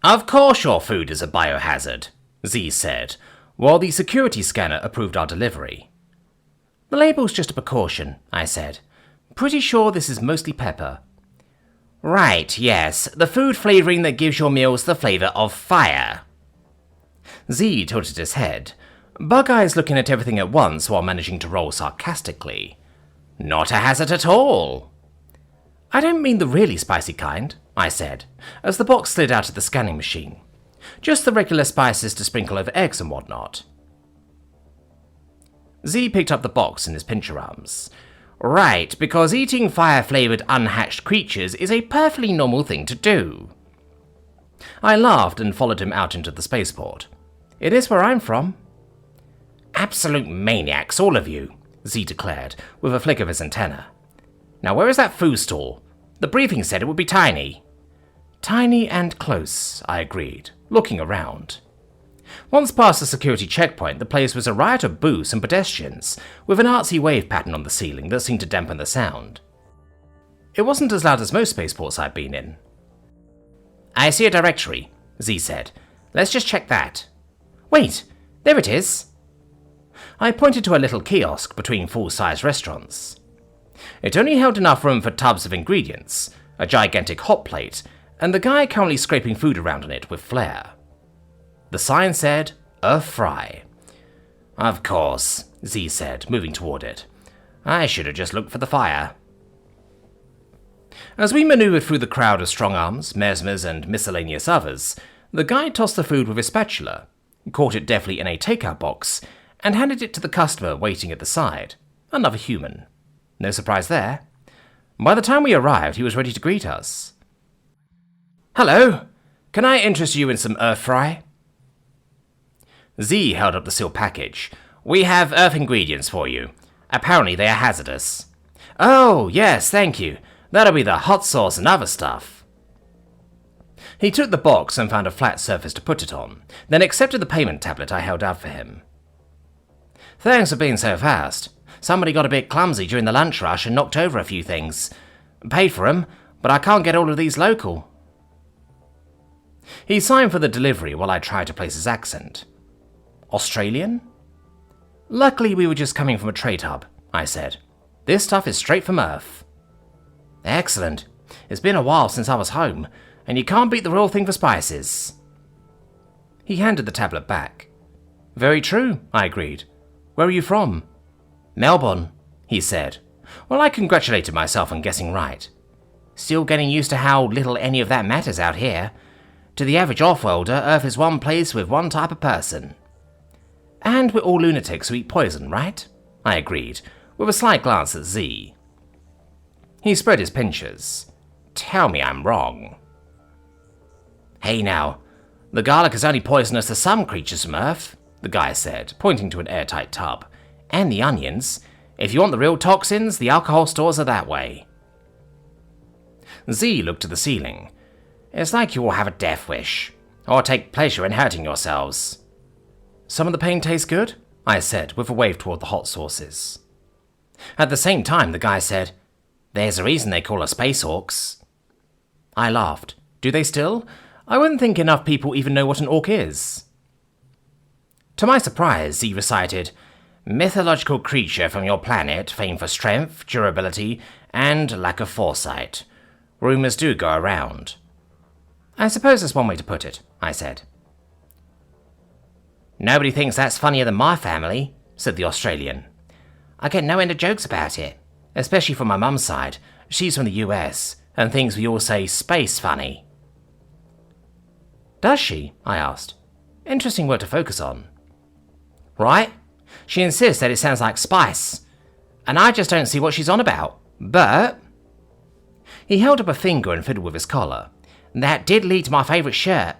Of course your food is a biohazard, Z said, while the security scanner approved our delivery. The label's just a precaution, I said. Pretty sure this is mostly pepper. Right, yes, the food flavouring that gives your meals the flavour of fire. Z tilted his head, Bug-Eyes looking at everything at once while managing to roll sarcastically. Not a hazard at all. I don't mean the really spicy kind, I said, as the box slid out of the scanning machine. Just the regular spices to sprinkle over eggs and whatnot. Z picked up the box in his pincher arms. Right, because eating fire-flavoured unhatched creatures is a perfectly normal thing to do. I laughed and followed him out into the spaceport. It is where I'm from. Absolute maniacs, all of you, Z declared, with a flick of his antenna. Now where is that food stall? The briefing said it would be tiny. Tiny and close, I agreed, looking around. Once past the security checkpoint, the place was a riot of booths and pedestrians, with an artsy wave pattern on the ceiling that seemed to dampen the sound. It wasn't as loud as most spaceports I'd been in. I see a directory, Z said. Let's just check that. Wait, there it is. I pointed to a little kiosk between full-size restaurants. It only held enough room for tubs of ingredients, a gigantic hot plate, and the guy currently scraping food around on it with flair. The sign said, HFY. Of course, Z said, moving toward it. I should have just looked for the fire. As we manoeuvred through the crowd of strong arms, mesmers, and miscellaneous others, the guy tossed the food with his spatula, caught it deftly in a takeout box, and handed it to the customer waiting at the side, another human. No surprise there. By the time we arrived, he was ready to greet us. Hello, can I interest you in some HFY? Z held up the sealed package. We have earth ingredients for you. Apparently they are hazardous. Oh, yes, thank you. That'll be the hot sauce and other stuff. He took the box and found a flat surface to put it on, then accepted the payment tablet I held out for him. Thanks for being so fast. Somebody got a bit clumsy during the lunch rush and knocked over a few things. Paid for 'em, but I can't get all of these local. He signed for the delivery while I tried to place his accent. Australian? Luckily we were just coming from a trade hub, I said. This stuff is straight from Earth. Excellent. It's been a while since I was home, and you can't beat the real thing for spices. He handed the tablet back. Very true, I agreed. Where are you from? Melbourne, he said. Well, I congratulated myself on guessing right. Still getting used to how little any of that matters out here. To the average off-worlder, Earth is one place with one type of person. And we're all lunatics who eat poison, right? I agreed, with a slight glance at Z. He spread his pinchers. Tell me I'm wrong. Hey now, the garlic is only poisonous to some creatures from Earth, the guy said, pointing to an airtight tub. And the onions. If you want the real toxins, the alcohol stores are that way. Z looked to the ceiling. It's like you all have a death wish, or take pleasure in hurting yourselves. Some of the pain tastes good, I said, with a wave toward the hot sauces. At the same time, the guy said, There's a reason they call us space orcs. I laughed. Do they still? I wouldn't think enough people even know what an orc is. To my surprise, Z recited, Mythological creature from your planet, famed for strength, durability, and lack of foresight. Rumours do go around. I suppose that's one way to put it, I said. Nobody thinks that's funnier than my family, said the Australian. I get no end of jokes about it, especially from my mum's side. She's from the US, and thinks we all say space funny. Does she? I asked. Interesting word to focus on. Right? She insists that it sounds like spice, and I just don't see what she's on about. But... He held up a finger and fiddled with his collar. That did lead to my favourite shirt.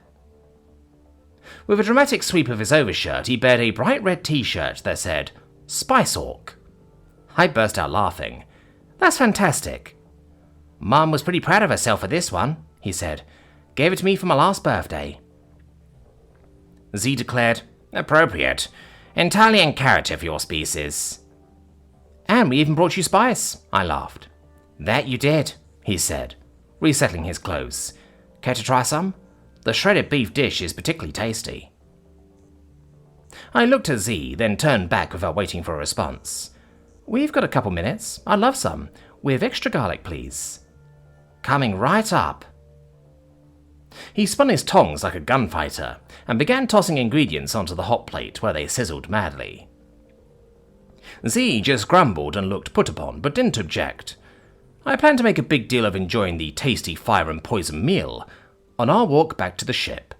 With a dramatic sweep of his overshirt, he bared a bright red t-shirt that said, Spice Orc. I burst out laughing. That's fantastic. Mum was pretty proud of herself for this one, he said. Gave it to me for my last birthday. Z declared, Appropriate. Entirely in character for your species. And we even brought you spice, I laughed. That you did, he said, resettling his clothes. Care to try some? The shredded beef dish is particularly tasty. I looked at Z, then turned back without waiting for a response. We've got a couple minutes. I'd love some. With extra garlic, please. Coming right up. He spun his tongs like a gunfighter and began tossing ingredients onto the hot plate where they sizzled madly. Z just grumbled and looked put upon, but didn't object. I planned to make a big deal of enjoying the tasty fire and poison meal on our walk back to the ship.